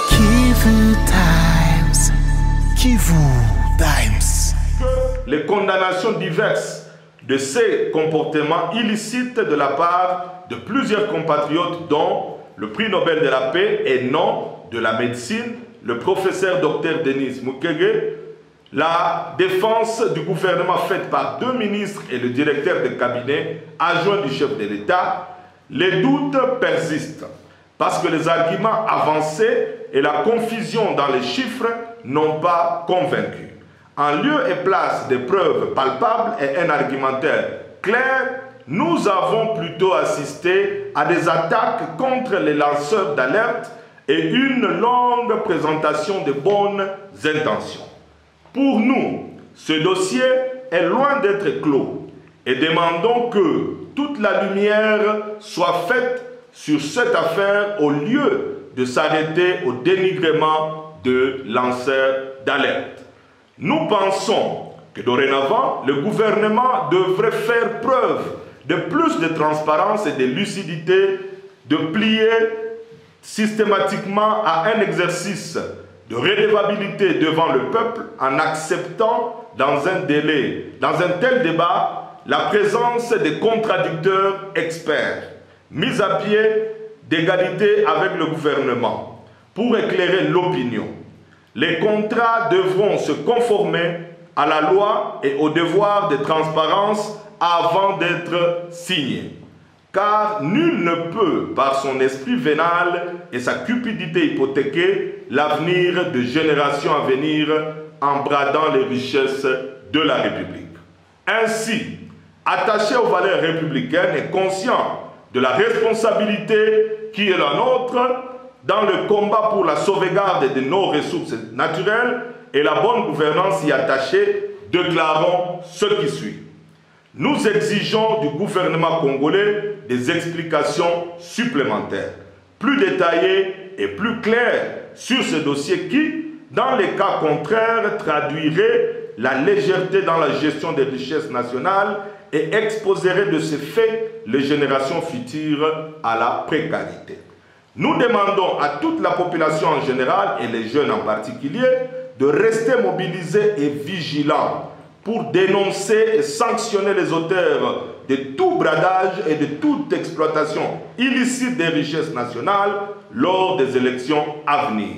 Kivu Times. Kivu Times. Les condamnations diverses de ces comportements illicites de la part de plusieurs compatriotes, dont le prix Nobel de la paix et non de la médecine, le professeur Dr Denis Mukwege, la défense du gouvernement faite par 2 ministres et le directeur de cabinet adjoint du chef de l'État, les doutes persistent parce que les arguments avancés et la confusion dans les chiffres n'ont pas convaincu. En lieu et place des preuves palpables et un argumentaire clair, nous avons plutôt assisté à des attaques contre les lanceurs d'alerte et une longue présentation de bonnes intentions. Pour nous, ce dossier est loin d'être clos et demandons que toute la lumière soit faite sur cette affaire au lieu de s'arrêter au dénigrement de lanceurs d'alerte. Nous pensons que dorénavant, le gouvernement devrait faire preuve de plus de transparence et de lucidité, de plier systématiquement à un exercice de redevabilité devant le peuple en acceptant dans un tel débat la présence des contradicteurs experts mis à pied d'égalité avec le gouvernement pour éclairer l'opinion. Les contrats devront se conformer à la loi et au devoir de transparence avant d'être signés. Car nul ne peut, par son esprit vénal et sa cupidité hypothéquer, l'avenir de générations à venir en bradant les richesses de la République. Ainsi, attaché aux valeurs républicaines et conscient de la responsabilité qui est la nôtre dans le combat pour la sauvegarde de nos ressources naturelles et la bonne gouvernance y attachée, déclarons ce qui suit. Nous exigeons du gouvernement congolais des explications supplémentaires, plus détaillées et plus claires sur ce dossier qui, dans les cas contraires, traduirait la légèreté dans la gestion des richesses nationales et exposerait de ce fait les générations futures à la précarité. Nous demandons à toute la population en général et les jeunes en particulier de rester mobilisés et vigilants pour dénoncer et sanctionner les auteurs de tout bradage et de toute exploitation illicite des richesses nationales lors des élections à venir.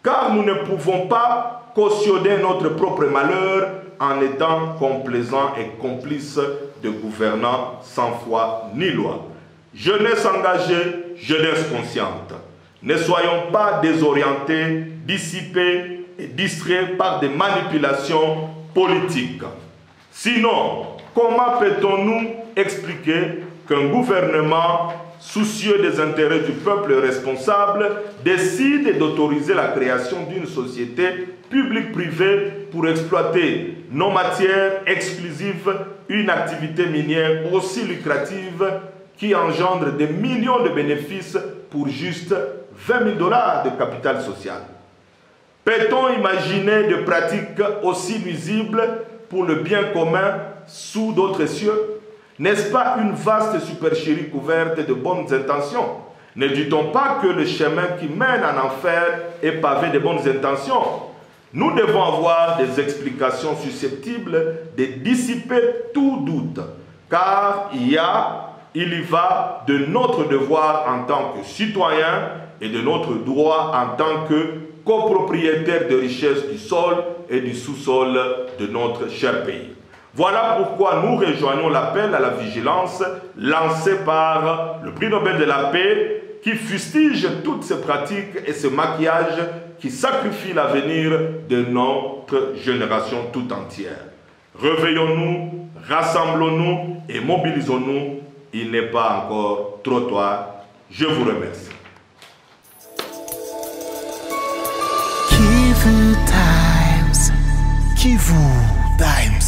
Car nous ne pouvons pas cautionner notre propre malheur en étant complaisants et complices de gouvernants sans foi ni loi. Jeunesse engagée, jeunesse consciente. Ne soyons pas désorientés, dissipés et distraits par des manipulations politiques. Sinon, comment peut-on nous expliquer qu'un gouvernement soucieux des intérêts du peuple responsable décide d'autoriser la création d'une société publique-privée pour exploiter nos matières exclusives, une activité minière aussi lucrative qui engendre des millions de bénéfices pour juste 20 000 $ de capital social? Peut-on imaginer des pratiques aussi nuisibles pour le bien commun sous d'autres cieux? N'est-ce pas une vaste supercherie couverte de bonnes intentions? Ne dit-on pas que le chemin qui mène en enfer est pavé de bonnes intentions? Nous devons avoir des explications susceptibles de dissiper tout doute, car il y va de notre devoir en tant que citoyens et de notre droit en tant que copropriétaires de richesses du sol et du sous-sol de notre cher pays. Voilà pourquoi nous rejoignons l'appel à la vigilance lancé par le prix Nobel de la paix qui fustige toutes ces pratiques et ce maquillage qui sacrifie l'avenir de notre génération tout entière. Réveillons-nous, rassemblons-nous et mobilisons-nous. Il n'est pas encore trop tard. Je vous remercie. Kivu Times. Kivu Times.